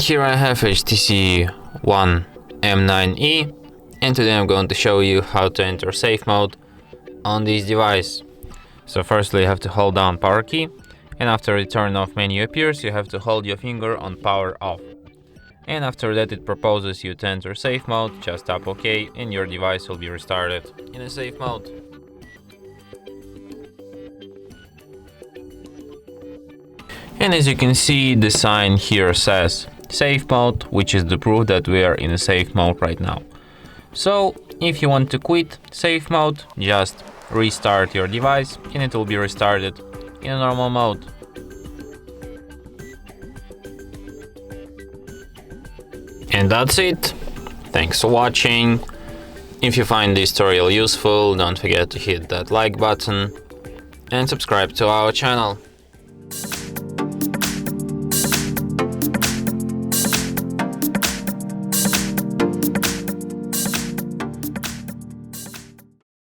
Here I have HTC One M9E, and today I'm going to show you how to enter safe mode on this device. So firstly you have to hold down power key, and after the turn off menu appears you have to hold your finger on power off. And after that it proposes you to enter safe mode, just tap OK and your device will be restarted in a safe mode. And as you can see, the sign here says safe mode, which is the proof that we are in a safe mode right now. So if you want to quit safe mode, just restart your device and it will be restarted in a normal mode. And that's it. Thanks for watching. If you find this tutorial useful, don't forget to hit that like button and subscribe to our channel.